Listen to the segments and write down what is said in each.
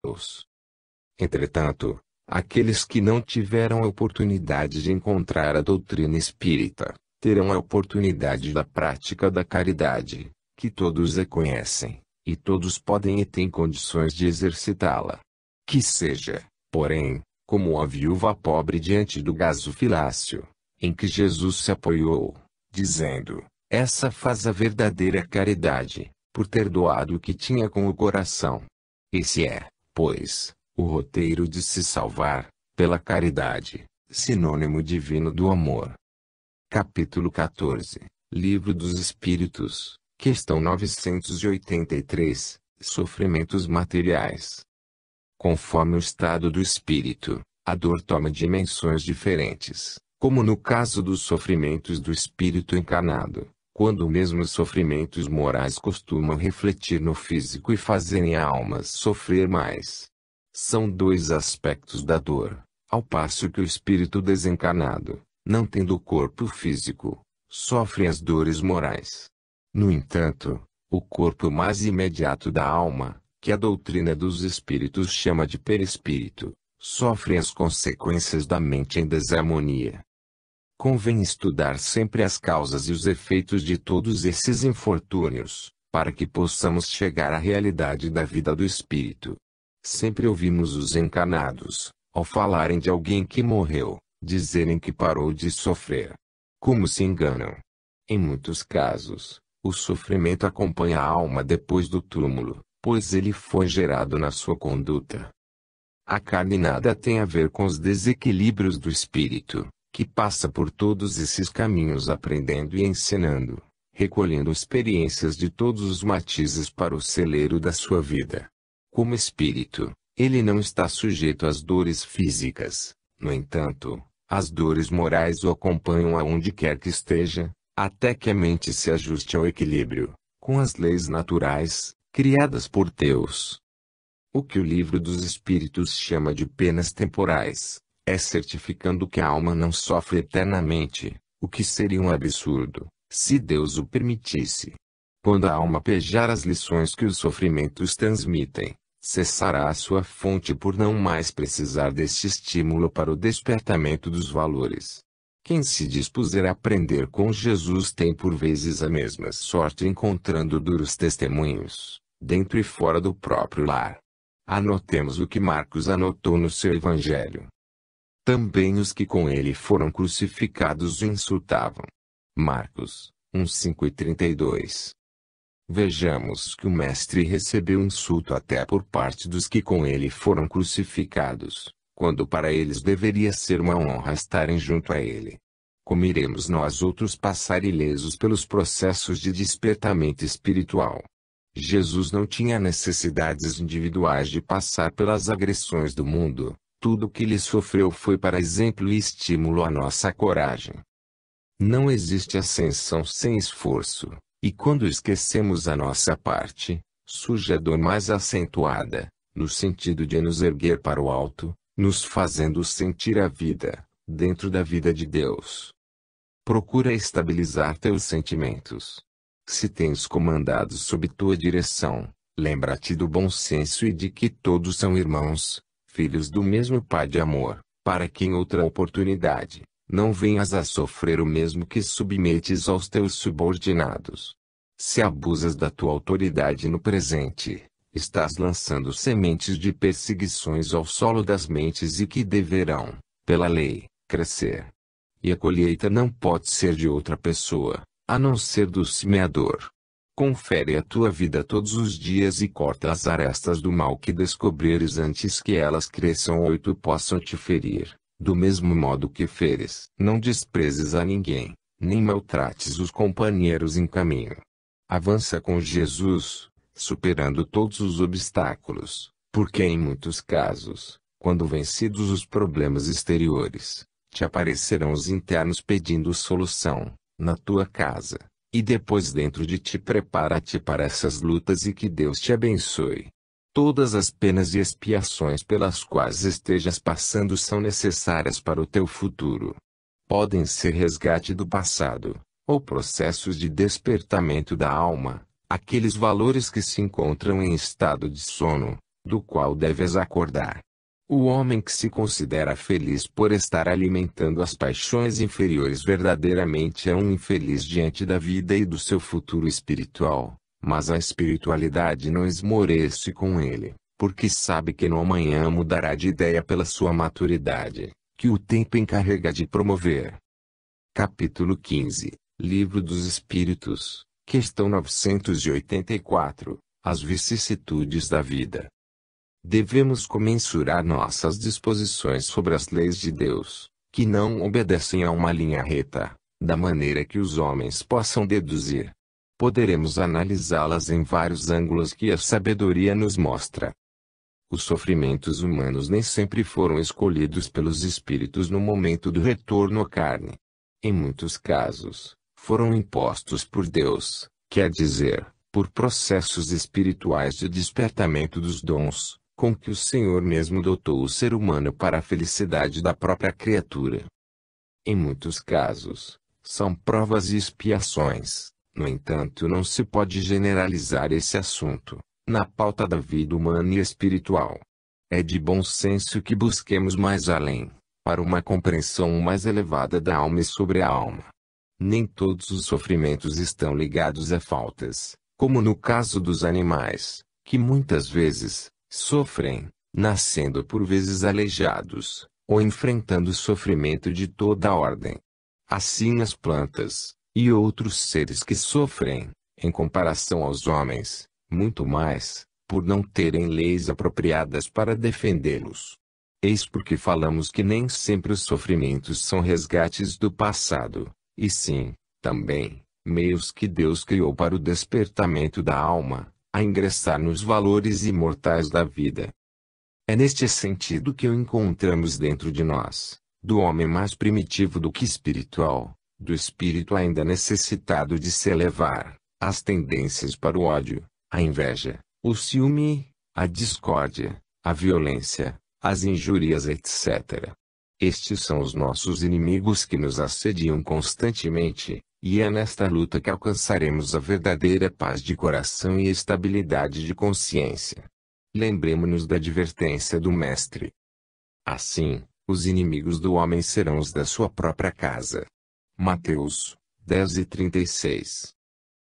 Deus. Entretanto, aqueles que não tiveram a oportunidade de encontrar a doutrina espírita, terão a oportunidade da prática da caridade, que todos a conhecem, e todos podem e têm condições de exercitá-la. Que seja, porém, como a viúva pobre diante do gasofilácio, em que Jesus se apoiou, dizendo: essa faz a verdadeira caridade, por ter doado o que tinha com o coração. Esse é, pois, o roteiro de se salvar, pela caridade, sinônimo divino do amor. Capítulo 14, Livro dos Espíritos, questão 983, Sofrimentos materiais. Conforme o estado do espírito, a dor toma dimensões diferentes, como no caso dos sofrimentos do espírito encarnado, quando mesmo os sofrimentos morais costumam refletir no físico e fazerem a alma sofrer mais. São dois aspectos da dor, ao passo que o espírito desencarnado, não tendo o corpo físico, sofre as dores morais. No entanto, o corpo mais imediato da alma, que a doutrina dos espíritos chama de perispírito, sofre as consequências da mente em desarmonia. Convém estudar sempre as causas e os efeitos de todos esses infortúnios, para que possamos chegar à realidade da vida do espírito. Sempre ouvimos os encarnados, ao falarem de alguém que morreu, dizerem que parou de sofrer. Como se enganam! Em muitos casos, o sofrimento acompanha a alma depois do túmulo, pois ele foi gerado na sua conduta. A carne nada tem a ver com os desequilíbrios do espírito, que passa por todos esses caminhos aprendendo e ensinando, recolhendo experiências de todos os matizes para o celeiro da sua vida. Como espírito, ele não está sujeito às dores físicas. No entanto, as dores morais o acompanham aonde quer que esteja, até que a mente se ajuste ao equilíbrio, com as leis naturais, criadas por Deus. O que o Livro dos Espíritos chama de penas temporais, é certificando que a alma não sofre eternamente, o que seria um absurdo, se Deus o permitisse. Quando a alma pejar as lições que os sofrimentos transmitem, cessará a sua fonte por não mais precisar deste estímulo para o despertamento dos valores. Quem se dispuser a aprender com Jesus tem por vezes a mesma sorte encontrando duros testemunhos, dentro e fora do próprio lar. Anotemos o que Marcos anotou no seu Evangelho. Também os que com ele foram crucificados o insultavam. Marcos 1:5 e 32. Vejamos que o Mestre recebeu insulto até por parte dos que com ele foram crucificados, quando para eles deveria ser uma honra estarem junto a ele. Como iremos nós outros passar ilesos pelos processos de despertamento espiritual? Jesus não tinha necessidades individuais de passar pelas agressões do mundo. Tudo o que ele sofreu foi para exemplo e estímulo à nossa coragem. Não existe ascensão sem esforço, e quando esquecemos a nossa parte, surge a dor mais acentuada, no sentido de nos erguer para o alto, nos fazendo sentir a vida, dentro da vida de Deus. Procura estabilizar teus sentimentos. Se tens comandados sob tua direção, lembra-te do bom senso e de que todos são irmãos, filhos do mesmo Pai de amor, para que em outra oportunidade, não venhas a sofrer o mesmo que submetes aos teus subordinados. Se abusas da tua autoridade no presente, estás lançando sementes de perseguições ao solo das mentes e que deverão, pela lei, crescer. E a colheita não pode ser de outra pessoa, a não ser do semeador. Confere a tua vida todos os dias e corta as arestas do mal que descobrires antes que elas cresçam ou tu possam te ferir, do mesmo modo que feres. Não desprezes a ninguém, nem maltrates os companheiros em caminho. Avança com Jesus, superando todos os obstáculos, porque em muitos casos, quando vencidos os problemas exteriores, te aparecerão os internos pedindo solução, na tua casa. E depois dentro de ti prepara-te para essas lutas e que Deus te abençoe. Todas as penas e expiações pelas quais estejas passando são necessárias para o teu futuro. Podem ser resgate do passado, ou processos de despertamento da alma, aqueles valores que se encontram em estado de sono, do qual deves acordar. O homem que se considera feliz por estar alimentando as paixões inferiores verdadeiramente é um infeliz diante da vida e do seu futuro espiritual, mas a espiritualidade não esmorece com ele, porque sabe que no amanhã mudará de ideia pela sua maturidade, que o tempo encarrega de promover. Capítulo 15, Livro dos Espíritos, questão 984, As vicissitudes da vida. Devemos comensurar nossas disposições sobre as leis de Deus, que não obedecem a uma linha reta, da maneira que os homens possam deduzir. Poderemos analisá-las em vários ângulos que a sabedoria nos mostra. Os sofrimentos humanos nem sempre foram escolhidos pelos espíritos no momento do retorno à carne. Em muitos casos, foram impostos por Deus, quer dizer, por processos espirituais de despertamento dos dons, com que o Senhor mesmo dotou o ser humano para a felicidade da própria criatura. Em muitos casos, são provas e expiações. No entanto, não se pode generalizar esse assunto, na pauta da vida humana e espiritual. É de bom senso que busquemos mais além, para uma compreensão mais elevada da alma e sobre a alma. Nem todos os sofrimentos estão ligados a faltas, como no caso dos animais, que muitas vezes sofrem, nascendo por vezes aleijados, ou enfrentando sofrimento de toda a ordem. Assim as plantas, e outros seres que sofrem, em comparação aos homens, muito mais, por não terem leis apropriadas para defendê-los. Eis porque falamos que nem sempre os sofrimentos são resgates do passado, e sim, também, meios que Deus criou para o despertamento da alma, a ingressar nos valores imortais da vida. É neste sentido que o encontramos dentro de nós, do homem mais primitivo do que espiritual, do espírito ainda necessitado de se elevar, as tendências para o ódio, a inveja, o ciúme, a discórdia, a violência, as injúrias, etc. Estes são os nossos inimigos que nos assediam constantemente, e é nesta luta que alcançaremos a verdadeira paz de coração e estabilidade de consciência. Lembremo-nos da advertência do Mestre. Assim, os inimigos do homem serão os da sua própria casa. Mateus 10:36.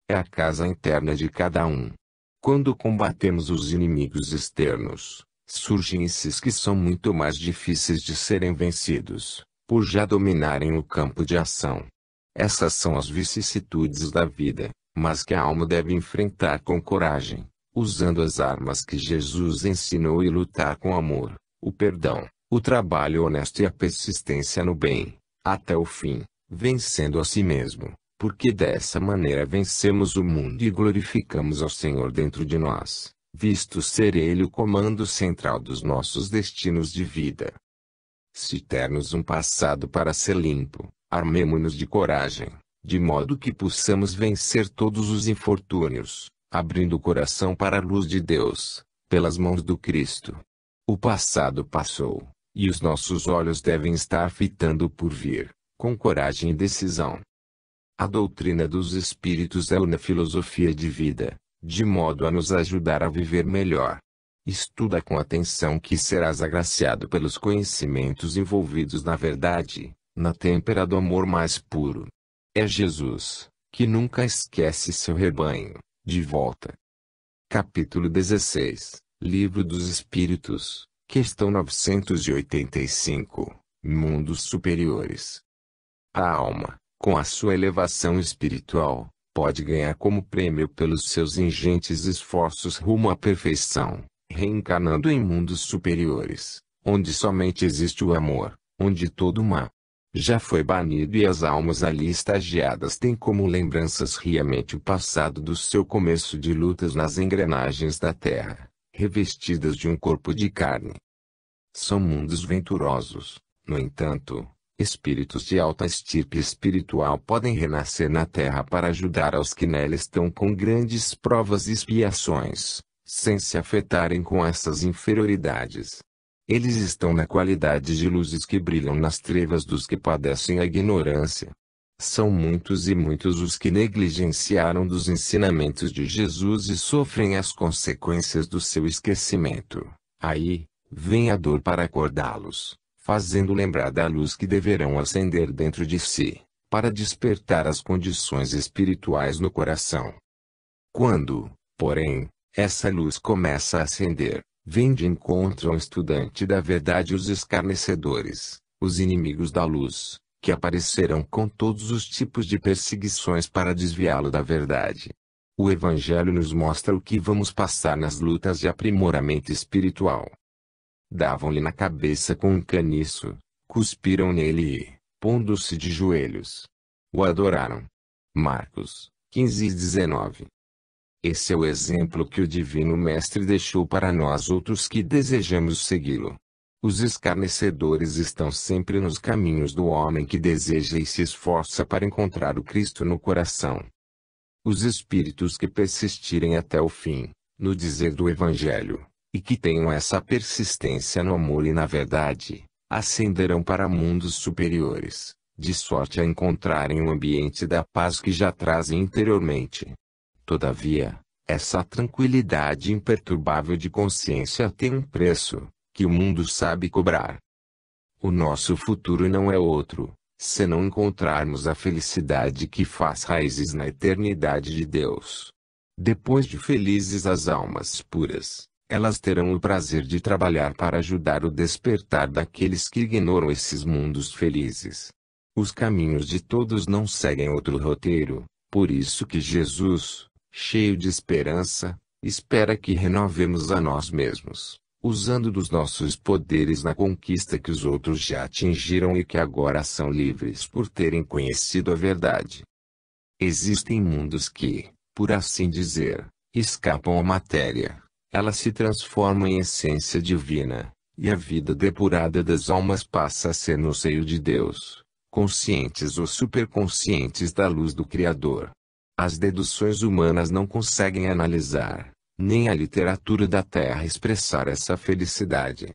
É a casa interna de cada um. Quando combatemos os inimigos externos, surgem esses que são muito mais difíceis de serem vencidos, por já dominarem o campo de ação. Essas são as vicissitudes da vida, mas que a alma deve enfrentar com coragem, usando as armas que Jesus ensinou e lutar com amor, o perdão, o trabalho honesto e a persistência no bem, até o fim, vencendo a si mesmo, porque dessa maneira vencemos o mundo e glorificamos ao Senhor dentro de nós, visto ser Ele o comando central dos nossos destinos de vida. Se termos um passado para ser limpo, armemo-nos de coragem, de modo que possamos vencer todos os infortúnios, abrindo o coração para a luz de Deus, pelas mãos do Cristo. O passado passou, e os nossos olhos devem estar fitando o porvir, com coragem e decisão. A doutrina dos Espíritos é uma filosofia de vida, de modo a nos ajudar a viver melhor. Estuda com atenção que serás agraciado pelos conhecimentos envolvidos na verdade, na têmpera do amor mais puro. É Jesus, que nunca esquece seu rebanho, de volta. Capítulo 16, Livro dos Espíritos, questão 985, Mundos Superiores. A alma, com a sua elevação espiritual, pode ganhar como prêmio pelos seus ingentes esforços rumo à perfeição, reencarnando em mundos superiores, onde somente existe o amor, onde todo o mal já foi banido e as almas ali estagiadas têm como lembranças riamente o passado do seu começo de lutas nas engrenagens da terra, revestidas de um corpo de carne. São mundos venturosos, no entanto, espíritos de alta estirpe espiritual podem renascer na terra para ajudar aos que nela estão com grandes provas e expiações, sem se afetarem com essas inferioridades. Eles estão na qualidade de luzes que brilham nas trevas dos que padecem a ignorância. São muitos e muitos os que negligenciaram dos ensinamentos de Jesus e sofrem as consequências do seu esquecimento. Aí, vem a dor para acordá-los, fazendo lembrar da luz que deverão acender dentro de si, para despertar as condições espirituais no coração. Quando, porém, essa luz começa a acender, vem de encontro ao estudante da verdade os escarnecedores, os inimigos da luz, que aparecerão com todos os tipos de perseguições para desviá-lo da verdade. O Evangelho nos mostra o que vamos passar nas lutas de aprimoramento espiritual. Davam-lhe na cabeça com um caniço, cuspiram nele e, pondo-se de joelhos, o adoraram. Marcos 15:19. Esse é o exemplo que o Divino Mestre deixou para nós outros que desejamos segui-lo. Os escarnecedores estão sempre nos caminhos do homem que deseja e se esforça para encontrar o Cristo no coração. Os espíritos que persistirem até o fim, no dizer do Evangelho, e que tenham essa persistência no amor e na verdade, ascenderão para mundos superiores, de sorte a encontrarem o ambiente da paz que já trazem interiormente. Todavia, essa tranquilidade imperturbável de consciência tem um preço, que o mundo sabe cobrar. O nosso futuro não é outro, senão encontrarmos a felicidade que faz raízes na eternidade de Deus. Depois de felizes as almas puras, elas terão o prazer de trabalhar para ajudar o despertar daqueles que ignoram esses mundos felizes. Os caminhos de todos não seguem outro roteiro, por isso que Jesus, cheio de esperança, espera que renovemos a nós mesmos, usando dos nossos poderes na conquista que os outros já atingiram e que agora são livres por terem conhecido a verdade. Existem mundos que, por assim dizer, escapam à matéria. Ela se transforma em essência divina, e a vida depurada das almas passa a ser no seio de Deus, conscientes ou superconscientes da luz do Criador. As deduções humanas não conseguem analisar, nem a literatura da Terra expressar essa felicidade.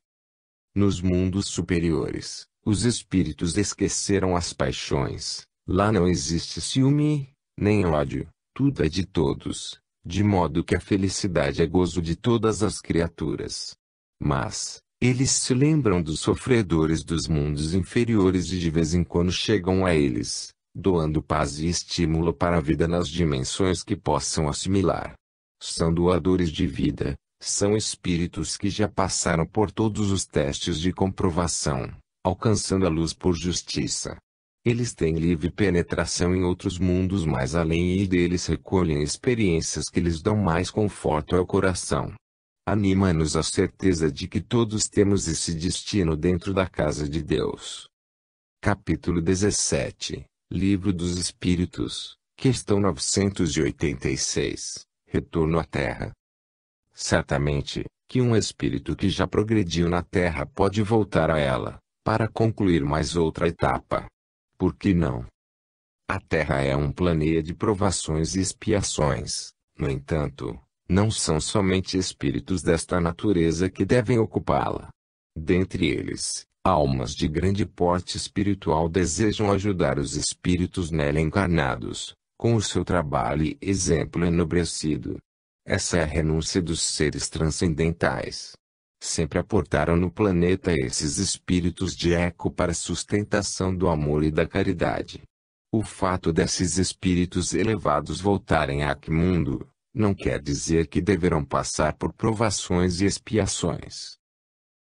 Nos mundos superiores, os espíritos esqueceram as paixões. Lá não existe ciúme, nem ódio, tudo é de todos, de modo que a felicidade é gozo de todas as criaturas. Mas, eles se lembram dos sofredores dos mundos inferiores e de vez em quando chegam a eles, doando paz e estímulo para a vida nas dimensões que possam assimilar. São doadores de vida, são espíritos que já passaram por todos os testes de comprovação, alcançando a luz por justiça. Eles têm livre penetração em outros mundos mais além e deles recolhem experiências que lhes dão mais conforto ao coração. Anima-nos a certeza de que todos temos esse destino dentro da casa de Deus. Capítulo 17, Livro dos Espíritos, questão 986. Retorno à Terra. Certamente, que um espírito que já progrediu na Terra pode voltar a ela, para concluir mais outra etapa. Por que não? A Terra é um planeta de provações e expiações. No entanto, não são somente espíritos desta natureza que devem ocupá-la. Dentre eles, almas de grande porte espiritual desejam ajudar os espíritos nela encarnados, com o seu trabalho e exemplo enobrecido. Essa é a renúncia dos seres transcendentais. Sempre aportaram no planeta esses espíritos de eco para a sustentação do amor e da caridade. O fato desses espíritos elevados voltarem a mundo, não quer dizer que deverão passar por provações e expiações.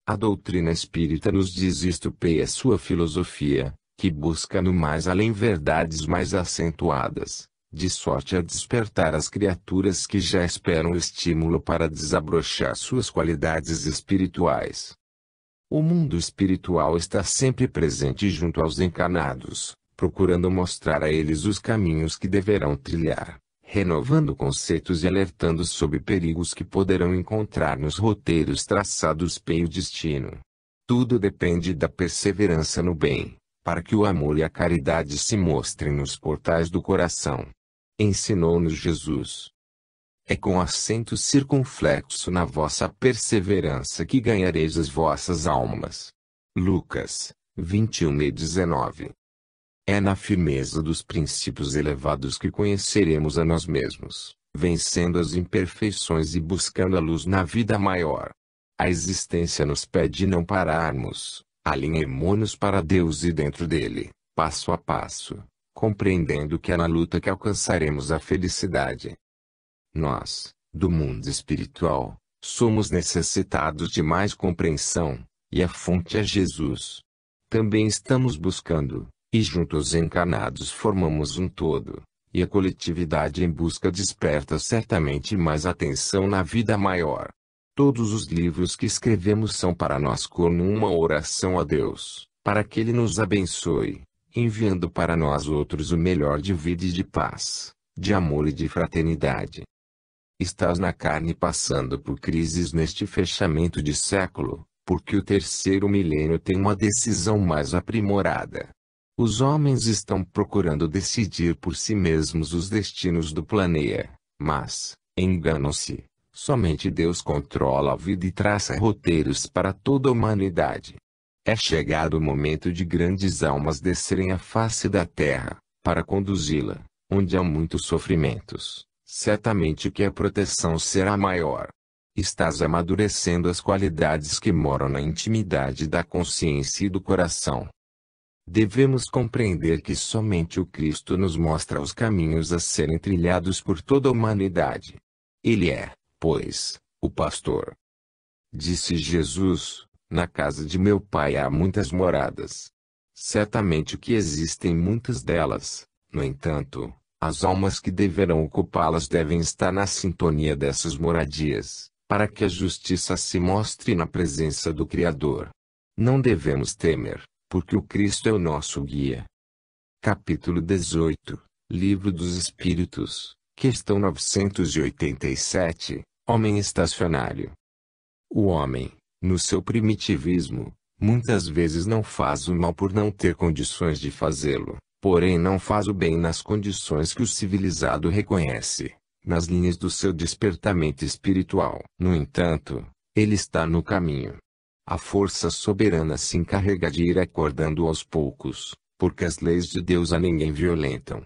A doutrina espírita nos diz isto e é sua filosofia, que busca no mais além verdades mais acentuadas, de sorte a despertar as criaturas que já esperam o estímulo para desabrochar suas qualidades espirituais. O mundo espiritual está sempre presente junto aos encarnados, procurando mostrar a eles os caminhos que deverão trilhar, renovando conceitos e alertando sobre perigos que poderão encontrar nos roteiros traçados pelo destino. Tudo depende da perseverança no bem, para que o amor e a caridade se mostrem nos portais do coração. Ensinou-nos Jesus. É com acento circunflexo na vossa perseverança que ganhareis as vossas almas. Lucas 21:19. É na firmeza dos princípios elevados que conheceremos a nós mesmos, vencendo as imperfeições e buscando a luz na vida maior. A existência nos pede não pararmos, alinhemo-nos para Deus e dentro dele, passo a passo, compreendendo que é na luta que alcançaremos a felicidade. Nós, do mundo espiritual, somos necessitados de mais compreensão, e a fonte é Jesus. Também estamos buscando, e juntos encarnados formamos um todo, e a coletividade em busca desperta certamente mais atenção na vida maior. Todos os livros que escrevemos são para nós como uma oração a Deus, para que Ele nos abençoe, enviando para nós outros o melhor de vida e de paz, de amor e de fraternidade. Estás na carne passando por crises neste fechamento de século, porque o terceiro milênio tem uma decisão mais aprimorada. Os homens estão procurando decidir por si mesmos os destinos do planeta, mas, enganam-se. Somente Deus controla a vida e traça roteiros para toda a humanidade. É chegado o momento de grandes almas descerem à face da terra, para conduzi-la, onde há muitos sofrimentos. Certamente que a proteção será maior. Estás amadurecendo as qualidades que moram na intimidade da consciência e do coração. Devemos compreender que somente o Cristo nos mostra os caminhos a serem trilhados por toda a humanidade. Ele é, pois, o pastor. Disse Jesus: na casa de meu Pai há muitas moradas. Certamente que existem muitas delas, no entanto, as almas que deverão ocupá-las devem estar na sintonia dessas moradias, para que a justiça se mostre na presença do Criador. Não devemos temer, porque o Cristo é o nosso guia. Capítulo 18, Livro dos Espíritos, questão 987, Homem estacionário. O homem, no seu primitivismo, muitas vezes não faz o mal por não ter condições de fazê-lo. Porém não faz o bem nas condições que o civilizado reconhece, nas linhas do seu despertamento espiritual. No entanto, ele está no caminho. A força soberana se encarrega de ir acordando aos poucos, porque as leis de Deus a ninguém violentam.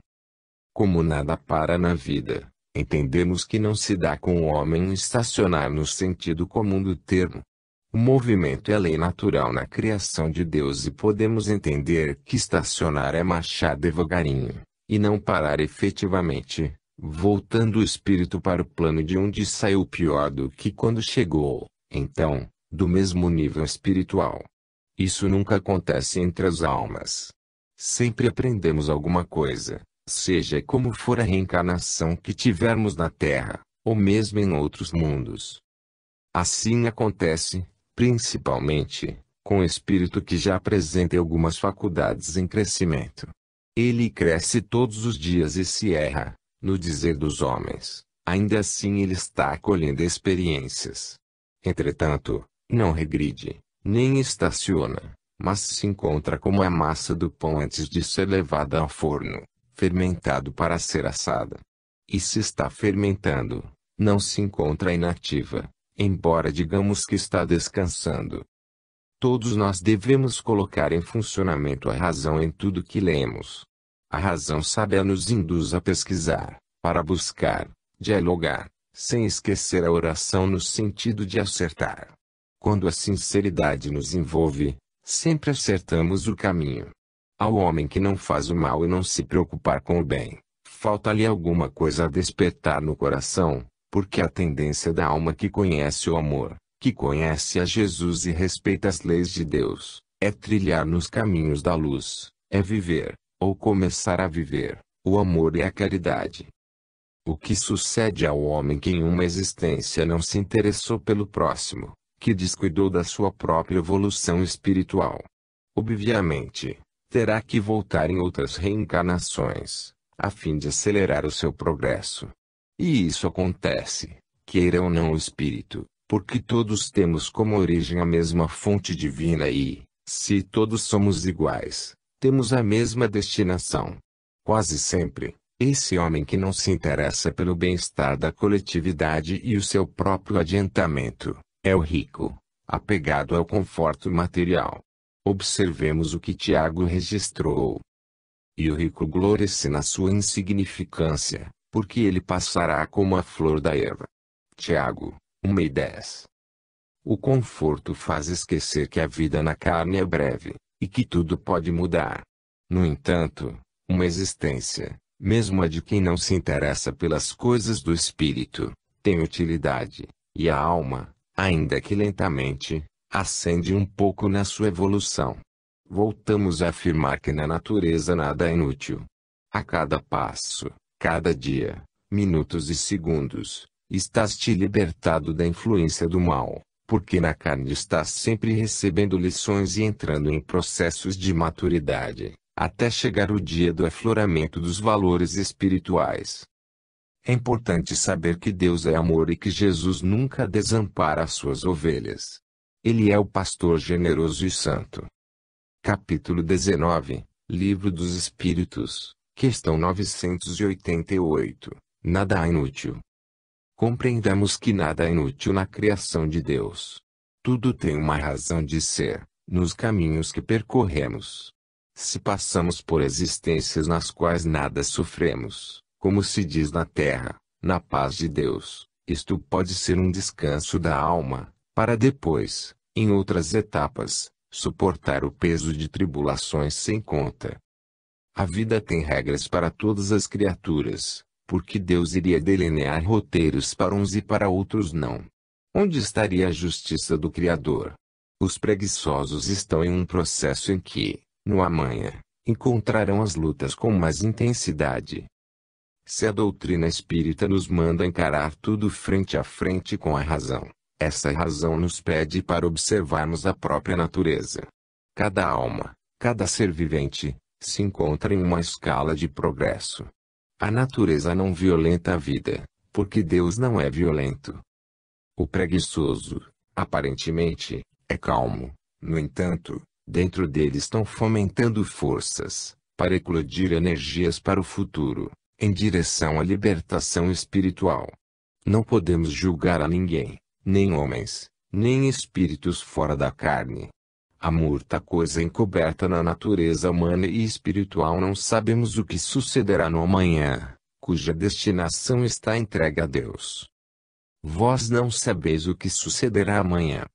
Como nada para na vida, entendemos que não se dá com o homem estacionar no sentido comum do termo. O movimento é lei natural na criação de Deus e podemos entender que estacionar é marchar devagarinho, e não parar efetivamente, voltando o espírito para o plano de onde saiu pior do que quando chegou, então, do mesmo nível espiritual. Isso nunca acontece entre as almas. Sempre aprendemos alguma coisa, seja como for a reencarnação que tivermos na Terra, ou mesmo em outros mundos. Assim acontece, principalmente, com o espírito que já apresenta algumas faculdades em crescimento. Ele cresce todos os dias e se erra, no dizer dos homens, ainda assim ele está acolhendo experiências. Entretanto, não regride, nem estaciona, mas se encontra como a massa do pão antes de ser levada ao forno, fermentado para ser assada. E se está fermentando, não se encontra inativa, embora digamos que está descansando. Todos nós devemos colocar em funcionamento a razão em tudo que lemos. A razão sábia nos induz a pesquisar, para buscar, dialogar, sem esquecer a oração no sentido de acertar. Quando a sinceridade nos envolve, sempre acertamos o caminho. Ao homem que não faz o mal e não se preocupar com o bem, falta-lhe alguma coisa a despertar no coração, porque a tendência da alma que conhece o amor, que conhece a Jesus e respeita as leis de Deus, é trilhar nos caminhos da luz, é viver, ou começar a viver, o amor e a caridade. O que sucede ao homem que em uma existência não se interessou pelo próximo, que descuidou da sua própria evolução espiritual? Obviamente, terá que voltar em outras reencarnações, a fim de acelerar o seu progresso. E isso acontece, queira ou não o espírito, porque todos temos como origem a mesma fonte divina e, se todos somos iguais, temos a mesma destinação. Quase sempre, esse homem que não se interessa pelo bem-estar da coletividade e o seu próprio adiantamento, é o rico, apegado ao conforto material. Observemos o que Tiago registrou. E o rico gloria-se na sua insignificância, porque ele passará como a flor da erva. Tiago, 1:10. O conforto faz esquecer que a vida na carne é breve, e que tudo pode mudar. No entanto, uma existência, mesmo a de quem não se interessa pelas coisas do espírito, tem utilidade, e a alma, ainda que lentamente, ascende um pouco na sua evolução. Voltamos a afirmar que na natureza nada é inútil. A cada passo, cada dia, minutos e segundos, estás-te libertado da influência do mal, porque na carne estás sempre recebendo lições e entrando em processos de maturidade, até chegar o dia do afloramento dos valores espirituais. É importante saber que Deus é amor e que Jesus nunca desampara as suas ovelhas. Ele é o pastor generoso e santo. Capítulo 19, Livro dos Espíritos, questão 988. Nada há inútil. Compreendamos que nada é inútil na criação de Deus. Tudo tem uma razão de ser, nos caminhos que percorremos. Se passamos por existências nas quais nada sofremos, como se diz na terra, na paz de Deus, isto pode ser um descanso da alma, para depois, em outras etapas, suportar o peso de tribulações sem conta. A vida tem regras para todas as criaturas, porque Deus iria delinear roteiros para uns e para outros não. Onde estaria a justiça do Criador? Os preguiçosos estão em um processo em que, no amanhã, encontrarão as lutas com mais intensidade. Se a doutrina espírita nos manda encarar tudo frente a frente com a razão, essa razão nos pede para observarmos a própria natureza. Cada alma, cada ser vivente, se encontra em uma escala de progresso. A natureza não violenta a vida, porque Deus não é violento. O preguiçoso, aparentemente, é calmo. No entanto, dentro dele estão fomentando forças, para eclodir energias para o futuro, em direção à libertação espiritual. Não podemos julgar a ninguém, nem homens, nem espíritos fora da carne. Há muita coisa encoberta na natureza humana e espiritual. Não sabemos o que sucederá no amanhã, cuja destinação está entregue a Deus. Vós não sabeis o que sucederá amanhã,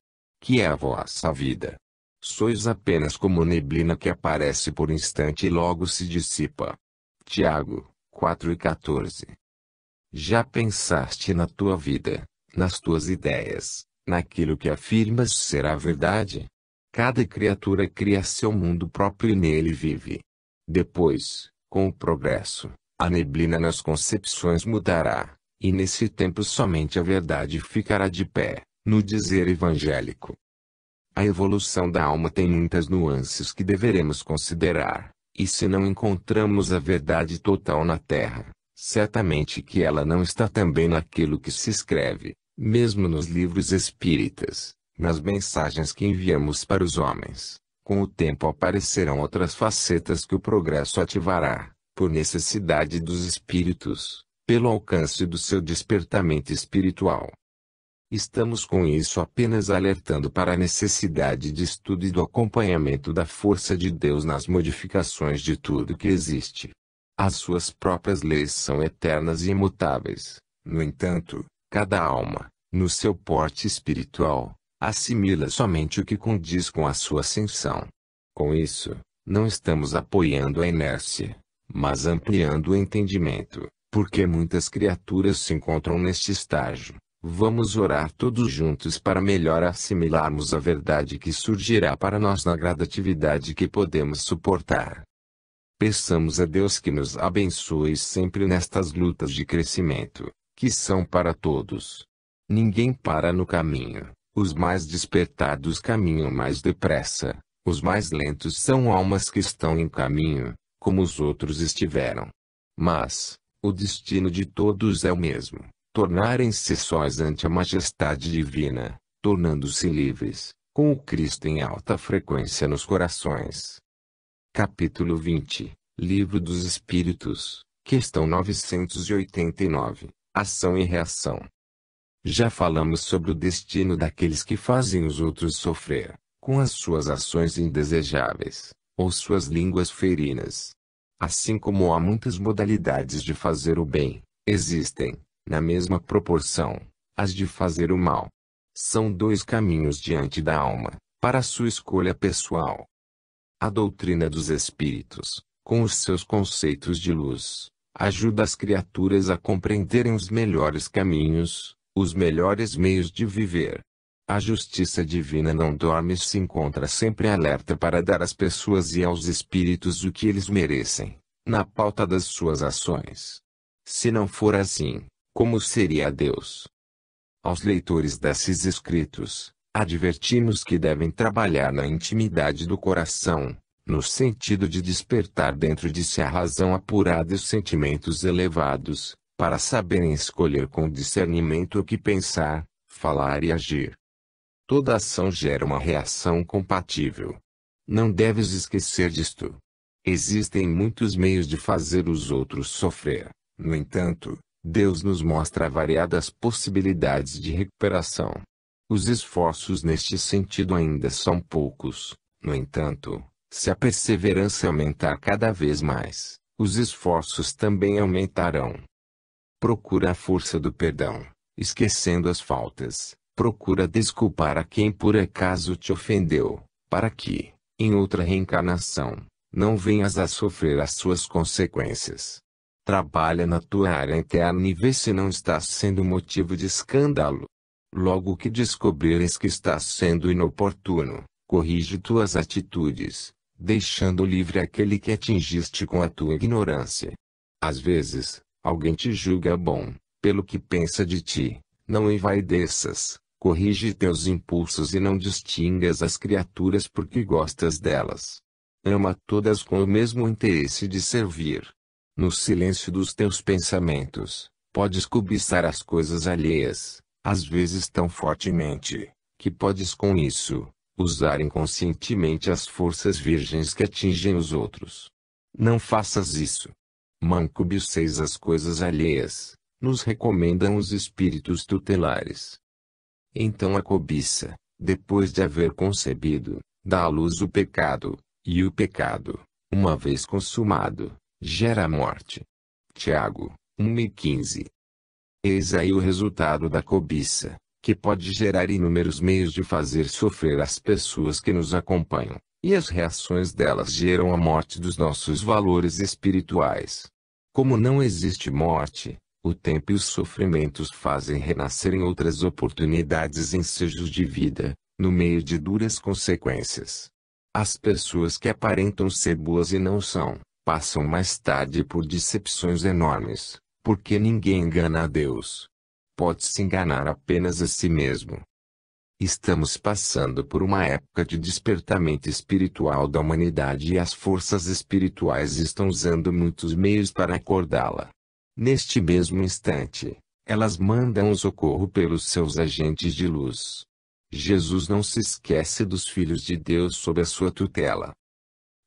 que é a vossa vida. Sois apenas como neblina que aparece por instante e logo se dissipa. Tiago, 4:14. Já pensaste na tua vida, nas tuas ideias, naquilo que afirmas ser a verdade? Cada criatura cria seu mundo próprio e nele vive. Depois, com o progresso, a neblina nas concepções mudará, e nesse tempo somente a verdade ficará de pé, no dizer evangélico. A evolução da alma tem muitas nuances que deveremos considerar, e se não encontramos a verdade total na Terra, certamente que ela não está também naquilo que se escreve, mesmo nos livros espíritas, nas mensagens que enviamos para os homens. Com o tempo aparecerão outras facetas que o progresso ativará, por necessidade dos espíritos, pelo alcance do seu despertamento espiritual. Estamos com isso apenas alertando para a necessidade de estudo e do acompanhamento da força de Deus nas modificações de tudo que existe. As suas próprias leis são eternas e imutáveis. No entanto, cada alma, no seu porte espiritual, assimila somente o que condiz com a sua ascensão. Com isso, não estamos apoiando a inércia, mas ampliando o entendimento, porque muitas criaturas se encontram neste estágio. Vamos orar todos juntos para melhor assimilarmos a verdade que surgirá para nós na gradatividade que podemos suportar. Peçamos a Deus que nos abençoe sempre nestas lutas de crescimento, que são para todos. Ninguém para no caminho, os mais despertados caminham mais depressa, os mais lentos são almas que estão em caminho, como os outros estiveram. Mas, o destino de todos é o mesmo. Tornarem-se sós ante a majestade divina, tornando-se livres, com o Cristo em alta frequência nos corações. Capítulo 20, Livro dos Espíritos, questão 989, Ação e Reação. Já falamos sobre o destino daqueles que fazem os outros sofrer, com as suas ações indesejáveis, ou suas línguas ferinas. Assim como há muitas modalidades de fazer o bem, existem, na mesma proporção, as de fazer o mal. São dois caminhos diante da alma, para a sua escolha pessoal. A doutrina dos espíritos, com os seus conceitos de luz, ajuda as criaturas a compreenderem os melhores caminhos, os melhores meios de viver. A justiça divina não dorme e se encontra sempre alerta para dar às pessoas e aos espíritos o que eles merecem, na pauta das suas ações. Se não for assim, como seria Deus? Aos leitores desses escritos, advertimos que devem trabalhar na intimidade do coração, no sentido de despertar dentro de si a razão apurada e os sentimentos elevados, para saberem escolher com discernimento o que pensar, falar e agir. Toda ação gera uma reação compatível. Não deves esquecer disto. Existem muitos meios de fazer os outros sofrer. No entanto, Deus nos mostra variadas possibilidades de recuperação. Os esforços neste sentido ainda são poucos. No entanto, se a perseverança aumentar cada vez mais, os esforços também aumentarão. Procura a força do perdão, esquecendo as faltas. Procura desculpar a quem por acaso te ofendeu, para que, em outra reencarnação, não venhas a sofrer as suas consequências. Trabalha na tua área interna e vê se não estás sendo motivo de escândalo. Logo que descobrires que estás sendo inoportuno, corrige tuas atitudes, deixando livre aquele que atingiste com a tua ignorância. Às vezes, alguém te julga bom, pelo que pensa de ti, não envaideças. Corrige teus impulsos e não distingas as criaturas porque gostas delas. Ama todas com o mesmo interesse de servir. No silêncio dos teus pensamentos, podes cobiçar as coisas alheias, às vezes tão fortemente, que podes com isso, usar inconscientemente as forças virgens que atingem os outros. Não faças isso. Mancobiceis as coisas alheias, nos recomendam os espíritos tutelares. Então a cobiça, depois de haver concebido, dá à luz o pecado, e o pecado, uma vez consumado, gera a morte. Tiago, 1:15. Eis aí o resultado da cobiça, que pode gerar inúmeros meios de fazer sofrer as pessoas que nos acompanham, e as reações delas geram a morte dos nossos valores espirituais. Como não existe morte, o tempo e os sofrimentos fazem renascer em outras oportunidades ensejos de vida, no meio de duras consequências. As pessoas que aparentam ser boas e não são, passam mais tarde por decepções enormes, porque ninguém engana a Deus. Pode-se enganar apenas a si mesmo. Estamos passando por uma época de despertamento espiritual da humanidade e as forças espirituais estão usando muitos meios para acordá-la. Neste mesmo instante, elas mandam o socorro pelos seus agentes de luz. Jesus não se esquece dos filhos de Deus sob a sua tutela.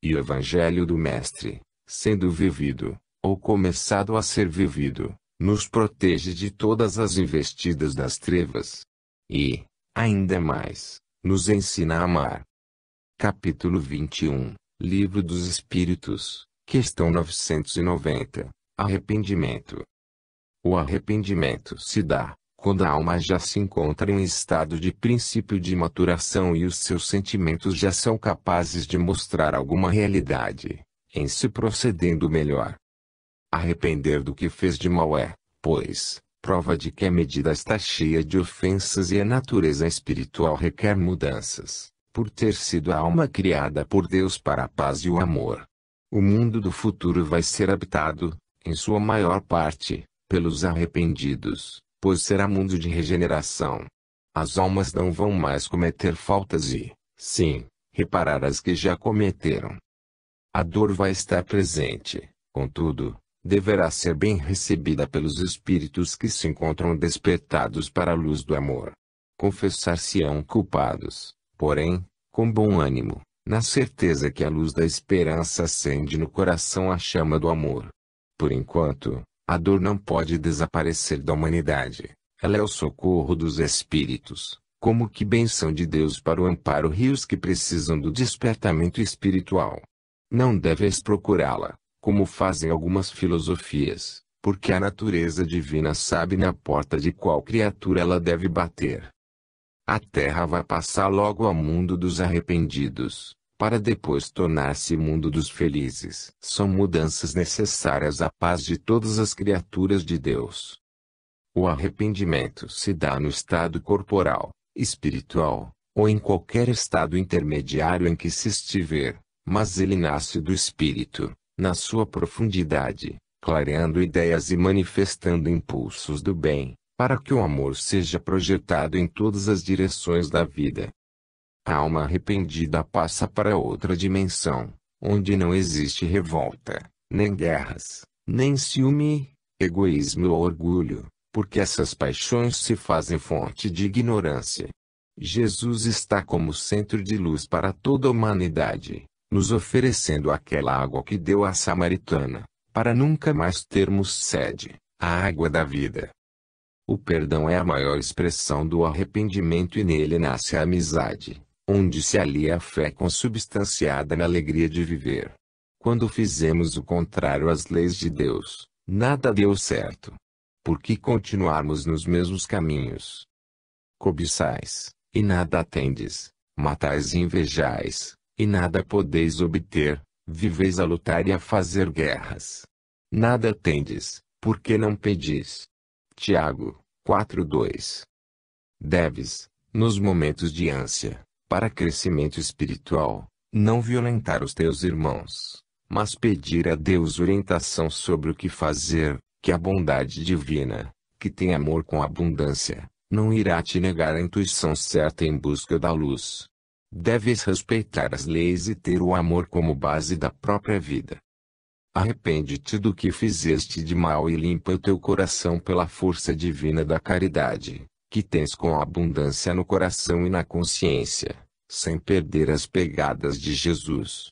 E o Evangelho do Mestre, sendo vivido, ou começado a ser vivido, nos protege de todas as investidas das trevas. E, ainda mais, nos ensina a amar. Capítulo 21, Livro dos Espíritos, questão 990. Arrependimento. O arrependimento se dá, quando a alma já se encontra em estado de princípio de maturação e os seus sentimentos já são capazes de mostrar alguma realidade, em se procedendo melhor. Arrepender do que fez de mal é, pois, prova de que a medida está cheia de ofensas e a natureza espiritual requer mudanças, por ter sido a alma criada por Deus para a paz e o amor. O mundo do futuro vai ser habitado, em sua maior parte, pelos arrependidos, pois será mundo de regeneração. As almas não vão mais cometer faltas e, sim, reparar as que já cometeram. A dor vai estar presente, contudo, deverá ser bem recebida pelos espíritos que se encontram despertados para a luz do amor. Confessar-se-ão culpados, porém, com bom ânimo, na certeza que a luz da esperança acende no coração a chama do amor. Por enquanto, a dor não pode desaparecer da humanidade. Ela é o socorro dos espíritos, como que bênção de Deus para o amparo rios que precisam do despertamento espiritual. Não deves procurá-la, como fazem algumas filosofias, porque a natureza divina sabe na porta de qual criatura ela deve bater. A terra vai passar logo ao mundo dos arrependidos, para depois tornar-se mundo dos felizes. São mudanças necessárias à paz de todas as criaturas de Deus. O arrependimento se dá no estado corporal, espiritual, ou em qualquer estado intermediário em que se estiver, mas ele nasce do espírito, na sua profundidade, clareando ideias e manifestando impulsos do bem, para que o amor seja projetado em todas as direções da vida. A alma arrependida passa para outra dimensão, onde não existe revolta, nem guerras, nem ciúme, egoísmo ou orgulho, porque essas paixões se fazem fonte de ignorância. Jesus está como centro de luz para toda a humanidade, nos oferecendo aquela água que deu à samaritana, para nunca mais termos sede, a água da vida. O perdão é a maior expressão do arrependimento e nele nasce a amizade, onde se alia a fé consubstanciada na alegria de viver. Quando fizemos o contrário às leis de Deus, nada deu certo. Por que continuarmos nos mesmos caminhos? Cobiçais, e nada tendes, matais e invejais, e nada podeis obter, viveis a lutar e a fazer guerras. Nada tendes, porque não pedis. Tiago, 4:2. Deves, nos momentos de ânsia, para crescimento espiritual, não violentar os teus irmãos, mas pedir a Deus orientação sobre o que fazer, que a bondade divina, que tem amor com abundância, não irá te negar a intuição certa em busca da luz. Deves respeitar as leis e ter o amor como base da própria vida. Arrepende-te do que fizeste de mal e limpa o teu coração pela força divina da caridade, que tens com abundância no coração e na consciência, sem perder as pegadas de Jesus.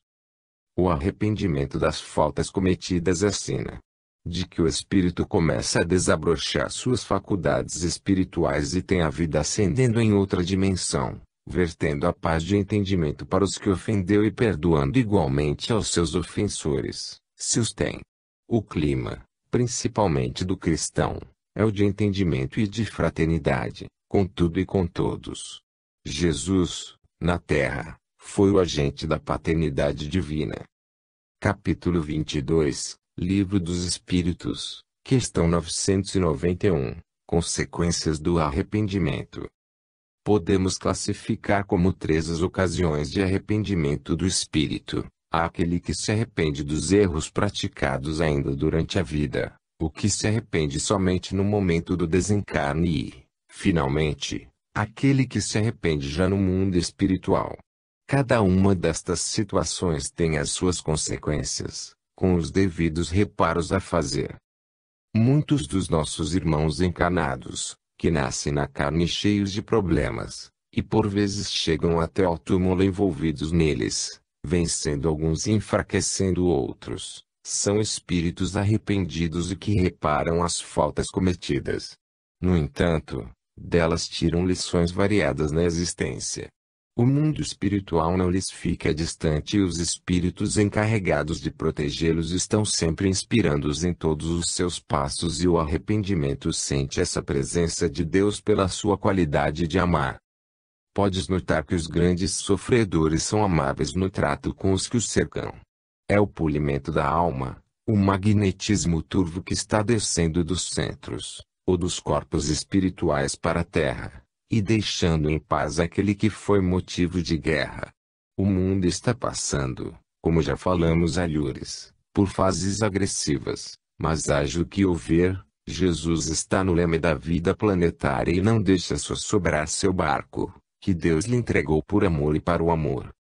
O arrependimento das faltas cometidas é sina de que o espírito começa a desabrochar suas faculdades espirituais e tem a vida ascendendo em outra dimensão, vertendo a paz de entendimento para os que ofendeu e perdoando igualmente aos seus ofensores, se os tem. O clima, principalmente do cristão, é o de entendimento e de fraternidade, com tudo e com todos. Jesus, na terra, foi o agente da paternidade divina. Capítulo 22, Livro dos Espíritos, questão 991, Consequências do arrependimento. Podemos classificar como 3 as ocasiões de arrependimento do espírito: aquele que se arrepende dos erros praticados ainda durante a vida, o que se arrepende somente no momento do desencarne e, finalmente, aquele que se arrepende já no mundo espiritual. Cada uma destas situações tem as suas consequências, com os devidos reparos a fazer. Muitos dos nossos irmãos encarnados, que nascem na carne cheios de problemas, e por vezes chegam até ao túmulo envolvidos neles, vencendo alguns e enfraquecendo outros, são espíritos arrependidos e que reparam as faltas cometidas. No entanto, delas tiram lições variadas na existência. O mundo espiritual não lhes fica distante e os espíritos encarregados de protegê-los estão sempre inspirando-os em todos os seus passos e o arrependimento sente essa presença de Deus pela sua qualidade de amar. Podes notar que os grandes sofredores são amáveis no trato com os que os cercam. É o polimento da alma, o magnetismo turvo que está descendo dos centros, ou dos corpos espirituais para a terra, e deixando em paz aquele que foi motivo de guerra. O mundo está passando, como já falamos alhures, por fases agressivas, mas haja o que houver, Jesus está no leme da vida planetária e não deixa sossobrar seu barco, que Deus lhe entregou por amor e para o amor.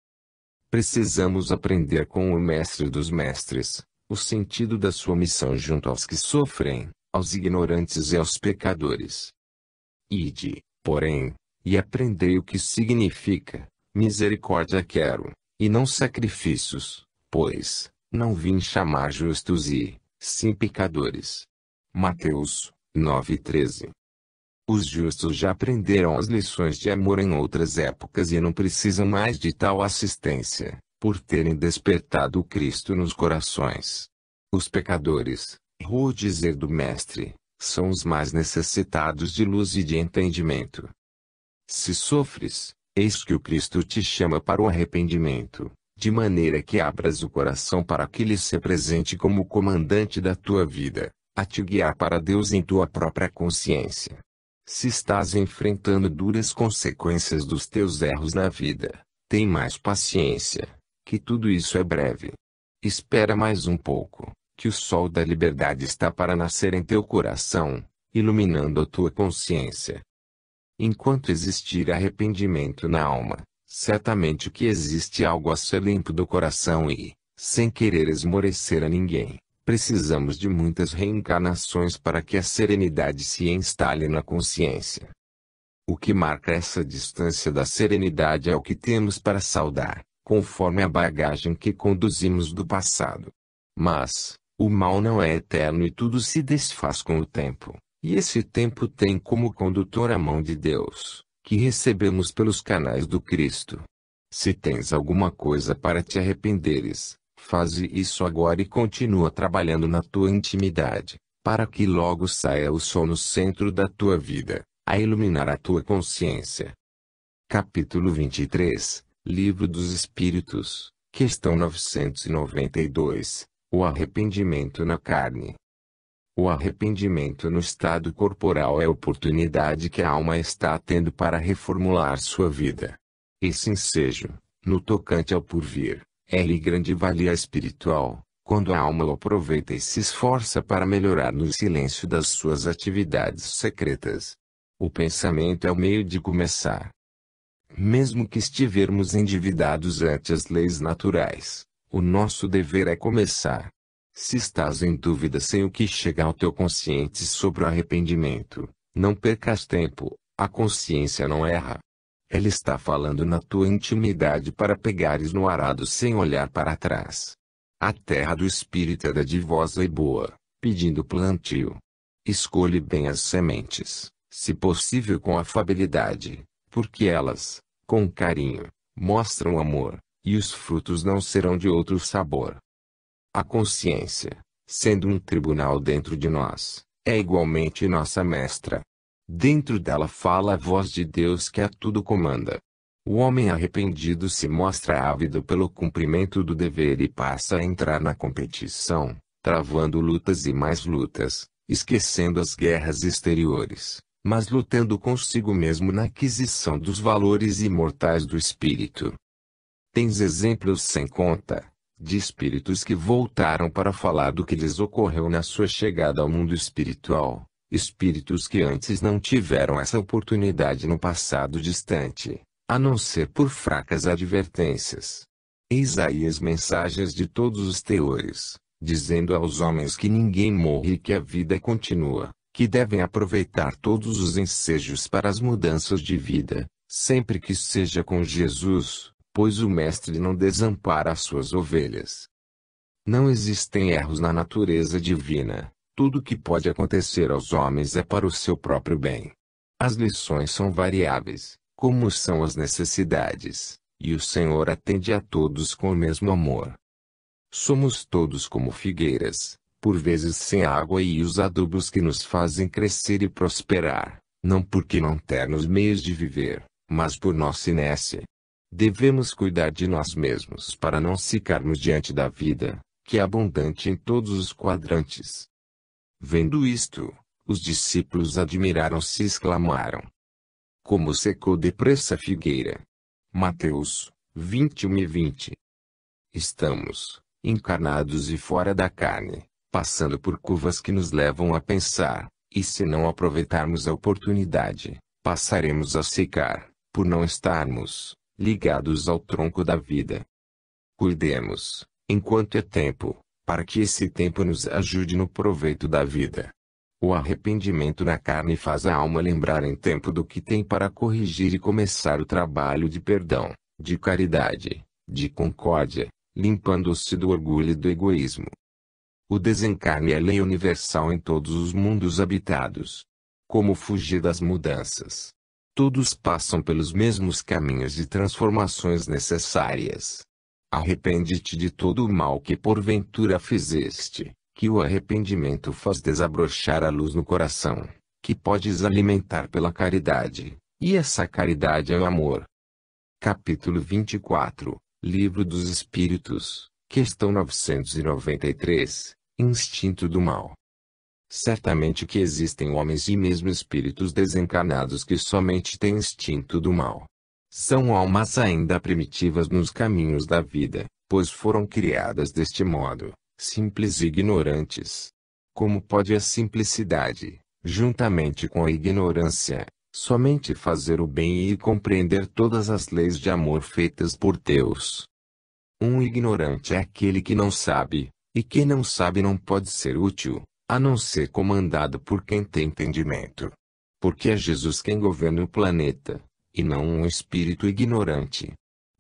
Precisamos aprender com o Mestre dos Mestres, o sentido da sua missão junto aos que sofrem, aos ignorantes e aos pecadores. Ide, porém, e aprendei o que significa: misericórdia quero, e não sacrifícios, pois, não vim chamar justos e, sim pecadores. Mateus 9:13. Os justos já aprenderam as lições de amor em outras épocas e não precisam mais de tal assistência, por terem despertado o Cristo nos corações. Os pecadores, vou dizer do Mestre, são os mais necessitados de luz e de entendimento. Se sofres, eis que o Cristo te chama para o arrependimento, de maneira que abras o coração para que ele se apresente como o comandante da tua vida, a te guiar para Deus em tua própria consciência. Se estás enfrentando duras consequências dos teus erros na vida, tem mais paciência, que tudo isso é breve. Espera mais um pouco, que o sol da liberdade está para nascer em teu coração, iluminando a tua consciência. Enquanto existir arrependimento na alma, certamente que existe algo a ser limpo do coração e, sem querer esmorecer a ninguém, precisamos de muitas reencarnações para que a serenidade se instale na consciência. O que marca essa distância da serenidade é o que temos para saudar, conforme a bagagem que conduzimos do passado. Mas, o mal não é eterno e tudo se desfaz com o tempo, e esse tempo tem como condutor a mão de Deus, que recebemos pelos canais do Cristo. Se tens alguma coisa para te arrependeres, faze isso agora e continua trabalhando na tua intimidade, para que logo saia o sol no centro da tua vida, a iluminar a tua consciência. Capítulo 23, Livro dos Espíritos, questão 992, o arrependimento na carne. O arrependimento no estado corporal é a oportunidade que a alma está tendo para reformular sua vida. Esse ensejo, no tocante ao porvir, é de grande valia espiritual, quando a alma o aproveita e se esforça para melhorar no silêncio das suas atividades secretas. O pensamento é o meio de começar. Mesmo que estivermos endividados ante as leis naturais, o nosso dever é começar. Se estás em dúvida sem o que chega ao teu consciente sobre o arrependimento, não percas tempo, a consciência não erra. Ela está falando na tua intimidade para pegares no arado sem olhar para trás. A terra do espírito é dadivosa e boa, pedindo plantio. Escolhe bem as sementes, se possível com afabilidade, porque elas, com carinho, mostram amor, e os frutos não serão de outro sabor. A consciência, sendo um tribunal dentro de nós, é igualmente nossa mestra. Dentro dela fala a voz de Deus que a tudo comanda. O homem arrependido se mostra ávido pelo cumprimento do dever e passa a entrar na competição, travando lutas e mais lutas, esquecendo as guerras exteriores, mas lutando consigo mesmo na aquisição dos valores imortais do espírito. Tens exemplos sem conta, de espíritos que voltaram para falar do que lhes ocorreu na sua chegada ao mundo espiritual, espíritos que antes não tiveram essa oportunidade no passado distante, a não ser por fracas advertências. Eis aí as mensagens de todos os teores, dizendo aos homens que ninguém morre e que a vida continua, que devem aproveitar todos os ensejos para as mudanças de vida, sempre que seja com Jesus, pois o Mestre não desampara as suas ovelhas. Não existem erros na natureza divina, tudo que pode acontecer aos homens é para o seu próprio bem. As lições são variáveis, como são as necessidades, e o Senhor atende a todos com o mesmo amor. Somos todos como figueiras, por vezes sem água e os adubos que nos fazem crescer e prosperar, não porque não termos meios de viver, mas por nossa inércia. Devemos cuidar de nós mesmos para não ficarmos diante da vida, que é abundante em todos os quadrantes. Vendo isto, os discípulos admiraram-se e exclamaram: como secou depressa a figueira. Mateus 21:20. Estamos, encarnados e fora da carne, passando por curvas que nos levam a pensar, e se não aproveitarmos a oportunidade, passaremos a secar, por não estarmos ligados ao tronco da vida. Cuidemos, enquanto é tempo, para que esse tempo nos ajude no proveito da vida. O arrependimento na carne faz a alma lembrar em tempo do que tem para corrigir e começar o trabalho de perdão, de caridade, de concórdia, limpando-se do orgulho e do egoísmo. O desencarne é lei universal em todos os mundos habitados. Como fugir das mudanças? Todos passam pelos mesmos caminhos de transformações necessárias. Arrepende-te de todo o mal que porventura fizeste, que o arrependimento faz desabrochar a luz no coração, que podes alimentar pela caridade, e essa caridade é o amor. Capítulo 24, Livro dos Espíritos, questão 993, Instinto do Mal. Certamente que existem homens e mesmo espíritos desencarnados que somente têm instinto do mal. São almas ainda primitivas nos caminhos da vida, pois foram criadas deste modo, simples e ignorantes. Como pode a simplicidade, juntamente com a ignorância, somente fazer o bem e compreender todas as leis de amor feitas por Deus? Um ignorante é aquele que não sabe, e quem não sabe não pode ser útil, a não ser comandado por quem tem entendimento. Porque é Jesus quem governa o planeta, e não um espírito ignorante.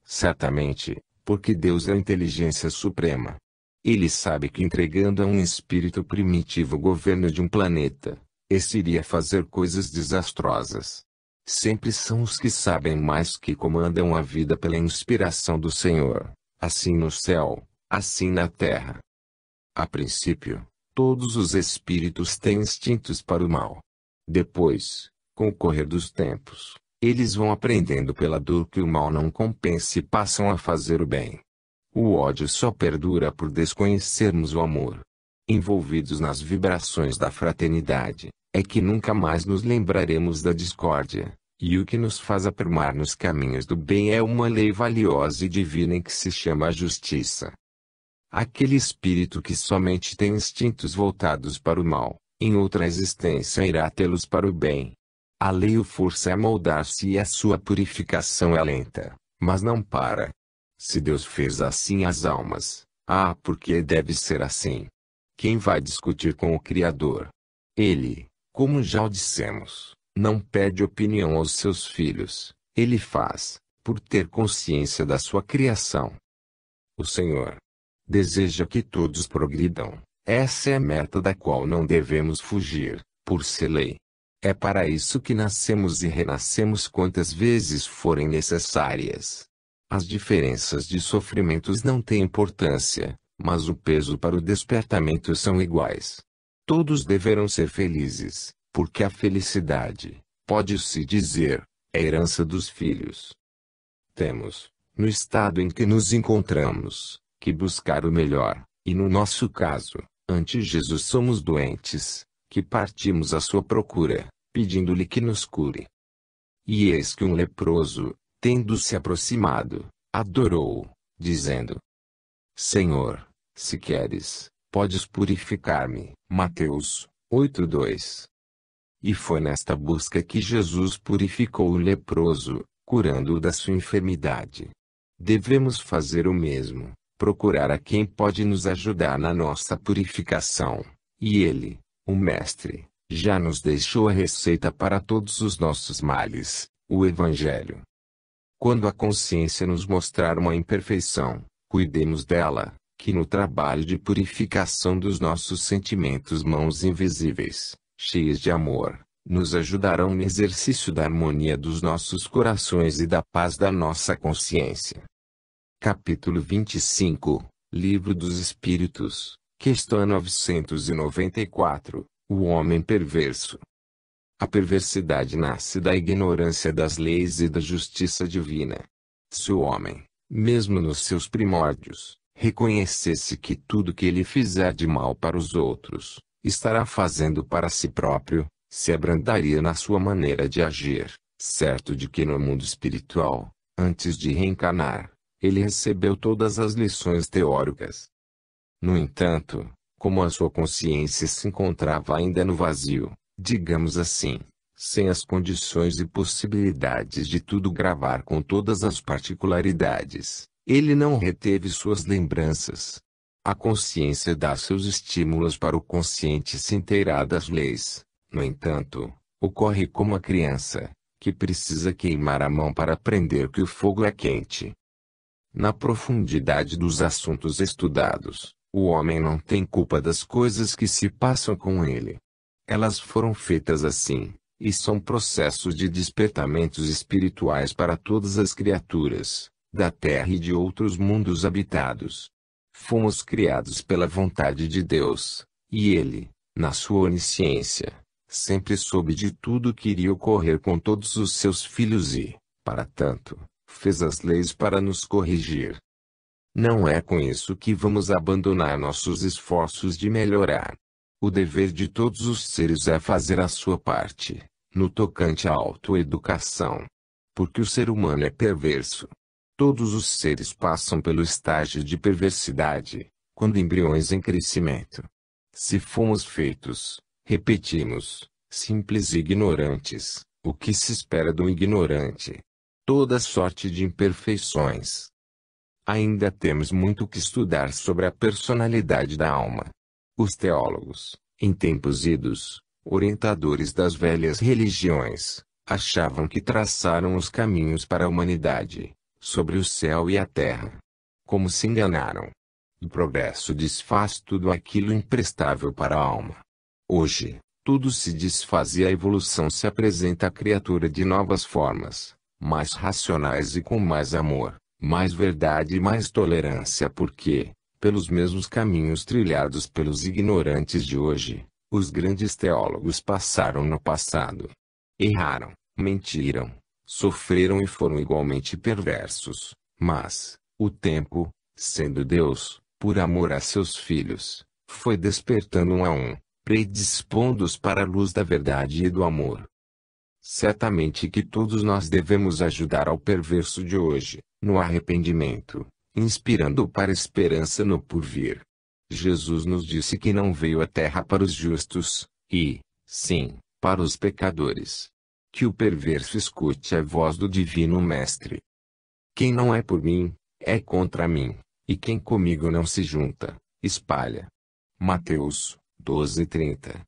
Certamente, porque Deus é a inteligência suprema. Ele sabe que entregando a um espírito primitivo o governo de um planeta, esse iria fazer coisas desastrosas. Sempre são os que sabem mais que comandam a vida pela inspiração do Senhor, assim no céu, assim na terra. A princípio, todos os espíritos têm instintos para o mal. Depois, com o correr dos tempos, eles vão aprendendo pela dor que o mal não compensa e passam a fazer o bem. O ódio só perdura por desconhecermos o amor. Envolvidos nas vibrações da fraternidade, é que nunca mais nos lembraremos da discórdia, e o que nos faz aprumar nos caminhos do bem é uma lei valiosa e divina em que se chama a justiça. Aquele espírito que somente tem instintos voltados para o mal, em outra existência irá tê-los para o bem. A lei o força a moldar-se e a sua purificação é lenta, mas não para. Se Deus fez assim as almas, por que deve ser assim? Quem vai discutir com o Criador? Ele, como já o dissemos, não pede opinião aos seus filhos, ele faz, por ter consciência da sua criação. O Senhor deseja que todos progridam, essa é a meta da qual não devemos fugir, por ser lei. É para isso que nascemos e renascemos quantas vezes forem necessárias. As diferenças de sofrimentos não têm importância, mas o peso para o despertamento são iguais. Todos deverão ser felizes, porque a felicidade, pode-se dizer, é a herança dos filhos. Temos, no estado em que nos encontramos, que buscar o melhor, e no nosso caso, ante Jesus somos doentes, que partimos à sua procura, pedindo-lhe que nos cure. E eis que um leproso, tendo-se aproximado, adorou-o, dizendo: Senhor, se queres, podes purificar-me. Mateus 8:2. E foi nesta busca que Jesus purificou o leproso, curando-o da sua enfermidade. Devemos fazer o mesmo, procurar a quem pode nos ajudar na nossa purificação, e ele, o Mestre, já nos deixou a receita para todos os nossos males, o Evangelho. Quando a consciência nos mostrar uma imperfeição, cuidemos dela, que no trabalho de purificação dos nossos sentimentos mãos invisíveis, cheias de amor, nos ajudarão no exercício da harmonia dos nossos corações e da paz da nossa consciência. Capítulo 25, Livro dos Espíritos, questão 994, O homem perverso. A perversidade nasce da ignorância das leis e da justiça divina. Se o homem, mesmo nos seus primórdios, reconhecesse que tudo que ele fizer de mal para os outros, estará fazendo para si próprio, se abrandaria na sua maneira de agir, certo de que no mundo espiritual, antes de reencarnar, ele recebeu todas as lições teóricas. No entanto, como a sua consciência se encontrava ainda no vazio, digamos assim, sem as condições e possibilidades de tudo gravar com todas as particularidades, ele não reteve suas lembranças. A consciência dá seus estímulos para o consciente se inteirar das leis. No entanto, ocorre como a criança, que precisa queimar a mão para aprender que o fogo é quente. Na profundidade dos assuntos estudados, o homem não tem culpa das coisas que se passam com ele. Elas foram feitas assim, e são processos de despertamentos espirituais para todas as criaturas, da Terra e de outros mundos habitados. Fomos criados pela vontade de Deus, e Ele, na sua onisciência, sempre soube de tudo que iria ocorrer com todos os seus filhos e, para tanto, fez as leis para nos corrigir. Não é com isso que vamos abandonar nossos esforços de melhorar. O dever de todos os seres é fazer a sua parte, no tocante à autoeducação. Porque o ser humano é perverso. Todos os seres passam pelo estágio de perversidade, quando embriões em crescimento. Se fomos feitos, repetimos, simples e ignorantes, o que se espera do ignorante? Toda sorte de imperfeições. Ainda temos muito que estudar sobre a personalidade da alma. Os teólogos, em tempos idos, orientadores das velhas religiões, achavam que traçaram os caminhos para a humanidade, sobre o céu e a terra. Como se enganaram! O progresso desfaz tudo aquilo imprestável para a alma. Hoje, tudo se desfaz e a evolução se apresenta à criatura de novas formas, mais racionais e com mais amor, mais verdade e mais tolerância porque, pelos mesmos caminhos trilhados pelos ignorantes de hoje, os grandes teólogos passaram no passado. Erraram, mentiram, sofreram e foram igualmente perversos, mas, o tempo, sendo Deus, por amor a seus filhos, foi despertando um a um, predispondo-os para a luz da verdade e do amor. Certamente que todos nós devemos ajudar ao perverso de hoje, no arrependimento, inspirando-o para a esperança no porvir. Jesus nos disse que não veio à terra para os justos, e, sim, para os pecadores. Que o perverso escute a voz do Divino Mestre. Quem não é por mim, é contra mim, e quem comigo não se junta, espalha. Mateus 12:30.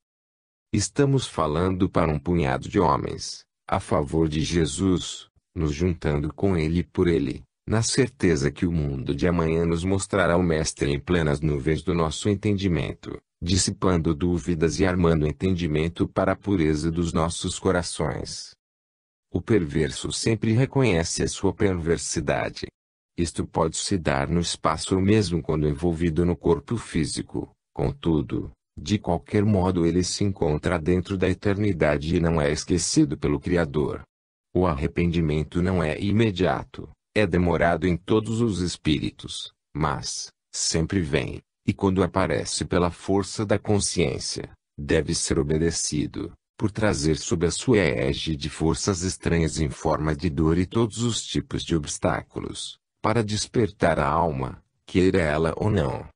Estamos falando para um punhado de homens, a favor de Jesus, nos juntando com Ele e por Ele, na certeza que o mundo de amanhã nos mostrará o Mestre em plenas nuvens do nosso entendimento, dissipando dúvidas e armando entendimento para a pureza dos nossos corações. O perverso sempre reconhece a sua perversidade. Isto pode se dar no espaço ou mesmo quando envolvido no corpo físico, contudo, de qualquer modo ele se encontra dentro da eternidade e não é esquecido pelo Criador. O arrependimento não é imediato, é demorado em todos os espíritos, mas, sempre vem, e quando aparece pela força da consciência, deve ser obedecido, por trazer sob a sua égide forças estranhas em forma de dor e todos os tipos de obstáculos, para despertar a alma, queira ela ou não.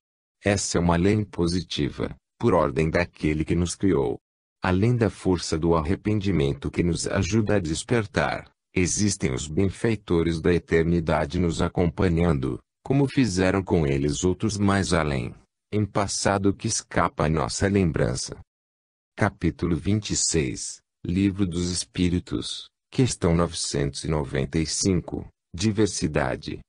Essa é uma lei impositiva, por ordem daquele que nos criou. Além da força do arrependimento que nos ajuda a despertar, existem os benfeitores da eternidade nos acompanhando, como fizeram com eles outros mais além, em passado que escapa à nossa lembrança. Capítulo 26, Livro dos Espíritos, questão 995, Diversidade.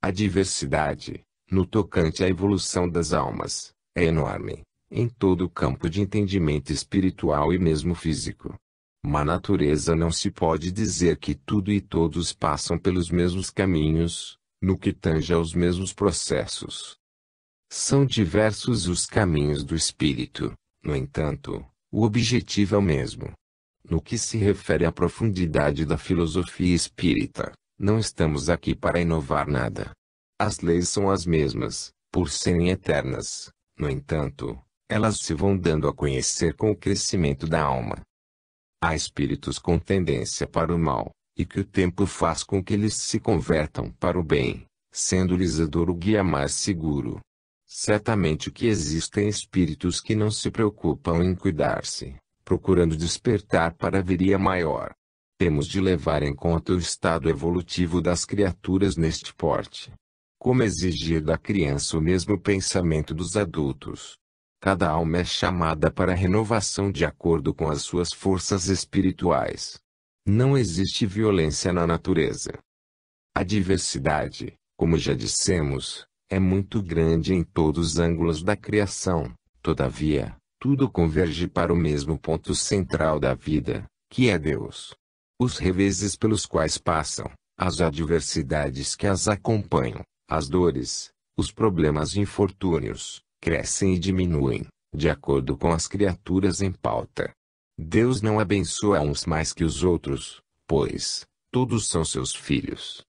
A diversidade, no tocante à evolução das almas, é enorme, em todo o campo de entendimento espiritual e mesmo físico. Na natureza não se pode dizer que tudo e todos passam pelos mesmos caminhos, no que tange aos mesmos processos. São diversos os caminhos do espírito, no entanto, o objetivo é o mesmo. No que se refere à profundidade da filosofia espírita, não estamos aqui para inovar nada. As leis são as mesmas, por serem eternas. No entanto, elas se vão dando a conhecer com o crescimento da alma. Há espíritos com tendência para o mal, e que o tempo faz com que eles se convertam para o bem, sendo-lhes a dor o guia mais seguro. Certamente que existem espíritos que não se preocupam em cuidar-se, procurando despertar para a viria maior. Temos de levar em conta o estado evolutivo das criaturas neste porte. Como exigir da criança o mesmo pensamento dos adultos? Cada alma é chamada para a renovação de acordo com as suas forças espirituais. Não existe violência na natureza. A diversidade, como já dissemos, é muito grande em todos os ângulos da criação. Todavia, tudo converge para o mesmo ponto central da vida, que é Deus. Os reveses pelos quais passam, as adversidades que as acompanham, as dores, Os problemas e infortúnios crescem e diminuem, de acordo com as criaturas em pauta. Deus não abençoa uns mais que os outros, pois todos são seus filhos.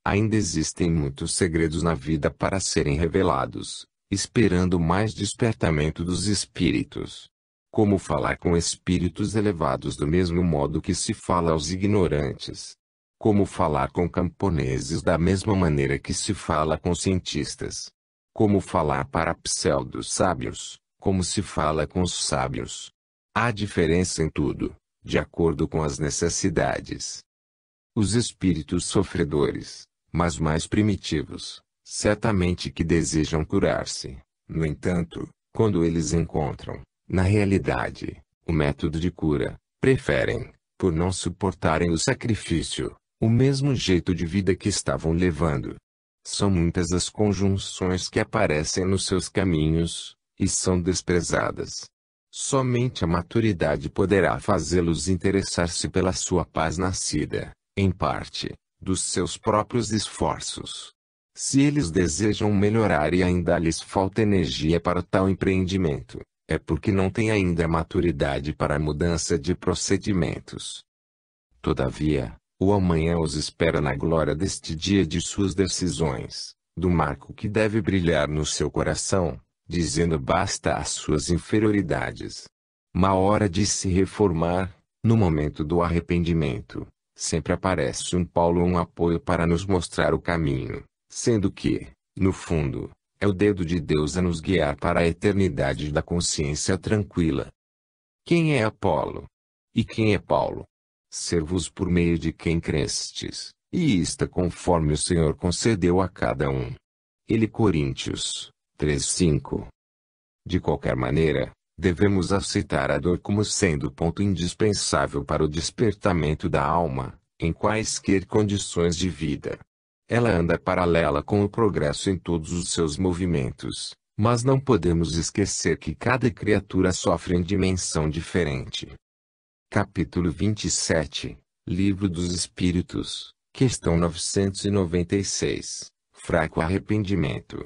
Ainda existem muitos segredos na vida para serem revelados, esperando mais despertamento dos espíritos. Como falar com espíritos elevados do mesmo modo que se fala aos ignorantes? Como falar com camponeses da mesma maneira que se fala com cientistas? Como falar para pseudo-sábios, como se fala com os sábios? Há diferença em tudo, de acordo com as necessidades. Os espíritos sofredores, mas mais primitivos, certamente que desejam curar-se. No entanto, quando eles encontram, na realidade, o método de cura, preferem, por não suportarem o sacrifício, o mesmo jeito de vida que estavam levando. São muitas as conjunções que aparecem nos seus caminhos, e são desprezadas. Somente a maturidade poderá fazê-los interessar-se pela sua paz nascida, em parte, dos seus próprios esforços. Se eles desejam melhorar e ainda lhes falta energia para tal empreendimento, é porque não têm ainda maturidade para a mudança de procedimentos. Todavia, o amanhã os espera na glória deste dia de suas decisões, do marco que deve brilhar no seu coração, dizendo basta às suas inferioridades. Na hora de se reformar, no momento do arrependimento, sempre aparece um Paulo ou um apoio para nos mostrar o caminho, sendo que, no fundo, é o dedo de Deus a nos guiar para a eternidade da consciência tranquila. Quem é Apolo? E quem é Paulo? Servos por meio de quem crestes, e isto conforme o Senhor concedeu a cada um. Ele Coríntios 3:5. De qualquer maneira, devemos aceitar a dor como sendo ponto indispensável para o despertamento da alma, em quaisquer condições de vida. Ela anda paralela com o progresso em todos os seus movimentos, mas não podemos esquecer que cada criatura sofre em dimensão diferente. Capítulo 27, Livro dos Espíritos, questão 996, Fraco arrependimento.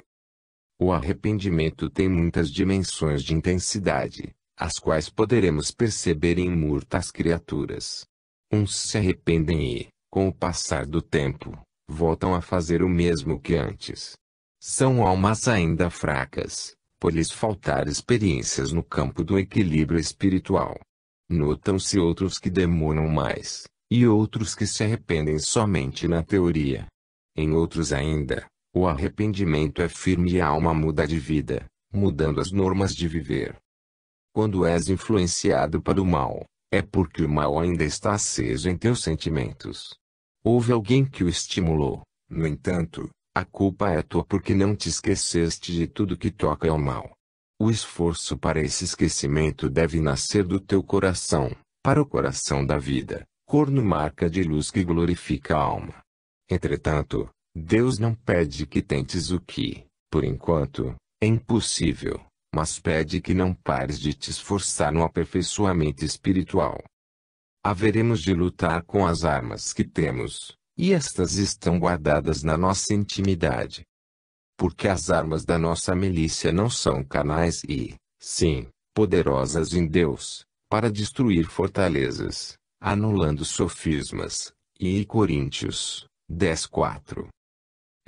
O arrependimento tem muitas dimensões de intensidade, as quais poderemos perceber em muitas criaturas. Uns se arrependem e, com o passar do tempo, voltam a fazer o mesmo que antes. São almas ainda fracas, por lhes faltar experiências no campo do equilíbrio espiritual. Notam-se outros que demoram mais, e outros que se arrependem somente na teoria. Em outros ainda, o arrependimento é firme e a alma muda de vida, mudando as normas de viver. Quando és influenciado para o mal, é porque o mal ainda está aceso em teus sentimentos. Houve alguém que o estimulou, no entanto, a culpa é tua porque não te esqueceste de tudo que toca ao mal. O esforço para esse esquecimento deve nascer do teu coração, para o coração da vida, corno marca de luz que glorifica a alma. Entretanto, Deus não pede que tentes o que, por enquanto, é impossível, mas pede que não pares de te esforçar no aperfeiçoamento espiritual. Haveremos de lutar com as armas que temos, e estas estão guardadas na nossa intimidade. Porque as armas da nossa milícia não são carnais e, sim, poderosas em Deus, para destruir fortalezas, anulando sofismas, e Coríntios 10:4.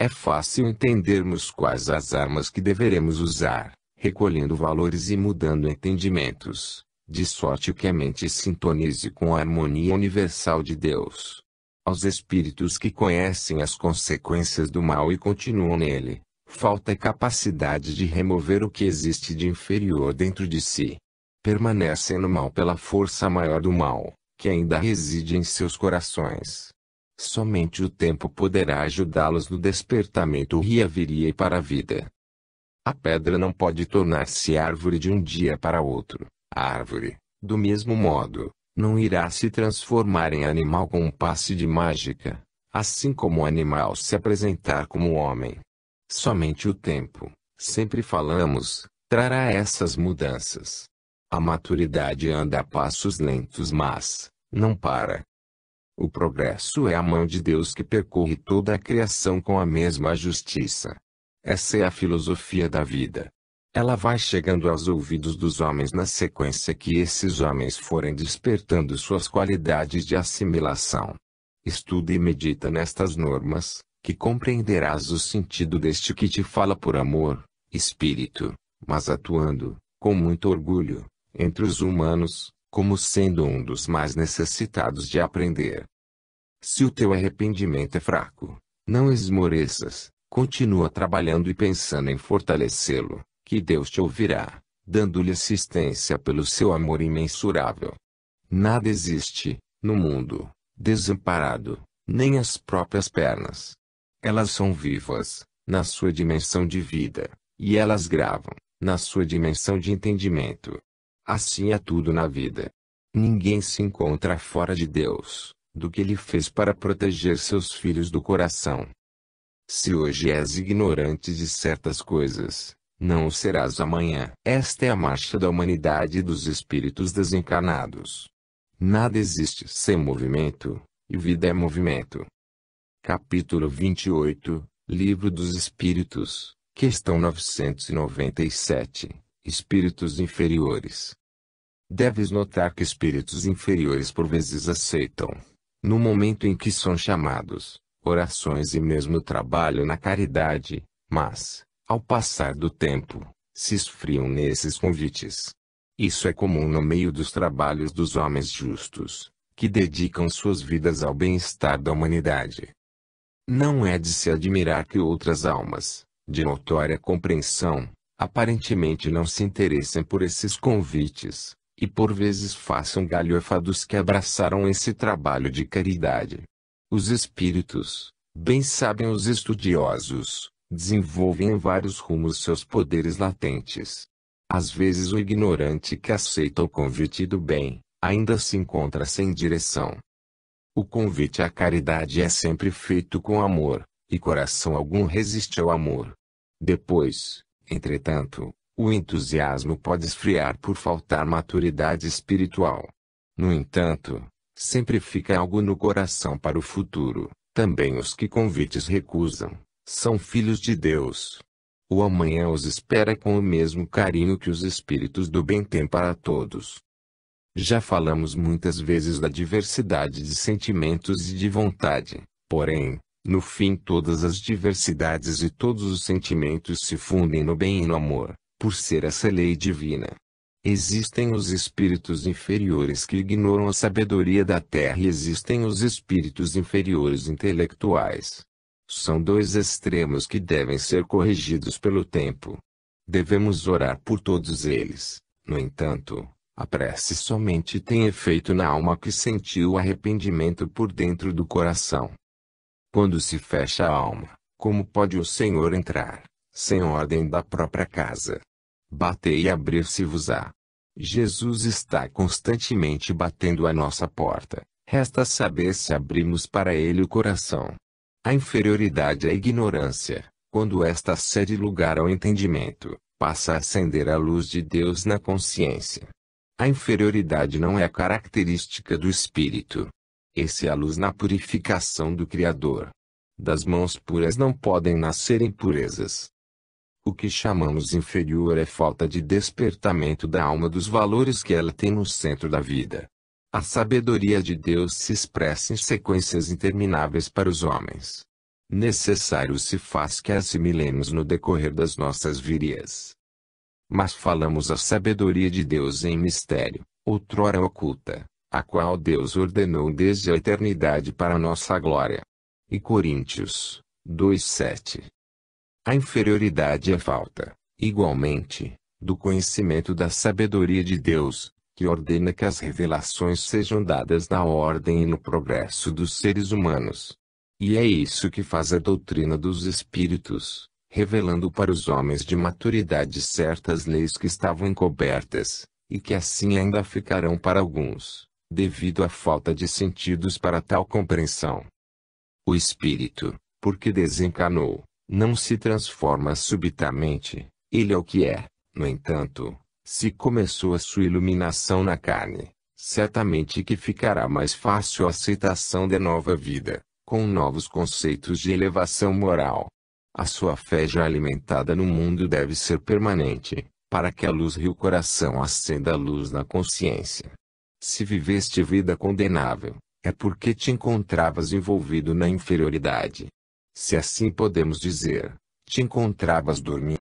É fácil entendermos quais as armas que deveremos usar, recolhendo valores e mudando entendimentos, de sorte que a mente sintonize com a harmonia universal de Deus. Aos espíritos que conhecem as consequências do mal e continuam nele, falta a capacidade de remover o que existe de inferior dentro de si. Permanecem no mal pela força maior do mal, que ainda reside em seus corações. Somente o tempo poderá ajudá-los no despertamento e para a vida. A pedra não pode tornar-se árvore de um dia para outro. A árvore, do mesmo modo, não irá se transformar em animal com um passe de mágica, assim como o animal se apresentar como homem. Somente o tempo, sempre falamos, trará essas mudanças. A maturidade anda a passos lentos mas, não para. O progresso é a mão de Deus que percorre toda a criação com a mesma justiça. Essa é a filosofia da vida. Ela vai chegando aos ouvidos dos homens na sequência que esses homens forem despertando suas qualidades de assimilação. Estuda e medita nestas normas, que compreenderás o sentido deste que te fala por amor, espírito, mas atuando, com muito orgulho, entre os humanos, como sendo um dos mais necessitados de aprender. Se o teu arrependimento é fraco, não esmoreças, continua trabalhando e pensando em fortalecê-lo, que Deus te ouvirá, dando-lhe assistência pelo seu amor imensurável. Nada existe, no mundo, desamparado, nem as próprias pernas. Elas são vivas, na sua dimensão de vida, e elas gravam, na sua dimensão de entendimento. Assim é tudo na vida. Ninguém se encontra fora de Deus, do que Ele fez para proteger seus filhos do coração. Se hoje és ignorante de certas coisas, não o serás amanhã. Esta é a marcha da humanidade e dos espíritos desencarnados. Nada existe sem movimento, e vida é movimento. Capítulo 28, Livro dos Espíritos, questão 997, Espíritos inferiores. Deves notar que espíritos inferiores por vezes aceitam, no momento em que são chamados, orações e mesmo trabalho na caridade, mas, ao passar do tempo, se esfriam nesses convites. Isso é comum no meio dos trabalhos dos homens justos, que dedicam suas vidas ao bem-estar da humanidade. Não é de se admirar que outras almas, de notória compreensão, aparentemente não se interessem por esses convites, e por vezes façam galhofa dos que abraçaram esse trabalho de caridade. Os espíritos, bem sabem os estudiosos, desenvolvem em vários rumos seus poderes latentes. Às vezes o ignorante que aceita o convite do bem, ainda se encontra sem direção. O convite à caridade é sempre feito com amor, e coração algum resiste ao amor. Depois, entretanto, o entusiasmo pode esfriar por faltar maturidade espiritual. No entanto, sempre fica algo no coração para o futuro. Também os que convites recusam, são filhos de Deus. O amanhã os espera com o mesmo carinho que os espíritos do bem têm para todos. Já falamos muitas vezes da diversidade de sentimentos e de vontade, porém, no fim todas as diversidades e todos os sentimentos se fundem no bem e no amor, por ser essa lei divina. Existem os espíritos inferiores que ignoram a sabedoria da terra e existem os espíritos inferiores intelectuais. São dois extremos que devem ser corrigidos pelo tempo. Devemos orar por todos eles. No entanto, a prece somente tem efeito na alma que sentiu o arrependimento por dentro do coração. Quando se fecha a alma, como pode o Senhor entrar, sem ordem da própria casa? Batei e abrir-se-vos-á. Jesus está constantemente batendo à nossa porta, resta saber se abrimos para Ele o coração. A inferioridade é a ignorância, quando esta cede lugar ao entendimento, passa a acender a luz de Deus na consciência. A inferioridade não é a característica do espírito. Essa é a luz na purificação do Criador. Das mãos puras não podem nascer impurezas. O que chamamos inferior é falta de despertamento da alma dos valores que ela tem no centro da vida. A sabedoria de Deus se expressa em sequências intermináveis para os homens. Necessário se faz que assimilemos no decorrer das nossas virias. Mas falamos a sabedoria de Deus em mistério, outrora oculta, a qual Deus ordenou desde a eternidade para nossa glória. E Coríntios 2:7. A inferioridade é falta, igualmente, do conhecimento da sabedoria de Deus, que ordena que as revelações sejam dadas na ordem e no progresso dos seres humanos. E é isso que faz a doutrina dos espíritos, revelando para os homens de maturidade certas leis que estavam encobertas, e que assim ainda ficarão para alguns, devido à falta de sentidos para tal compreensão. O espírito, porque desencarnou, não se transforma subitamente, ele é o que é. No entanto, se começou a sua iluminação na carne, certamente que ficará mais fácil a aceitação da nova vida, com novos conceitos de elevação moral. A sua fé já alimentada no mundo deve ser permanente, para que a luz rio coração acenda a luz na consciência. Se viveste vida condenável, é porque te encontravas envolvido na inferioridade. Se assim podemos dizer, te encontravas dormindo.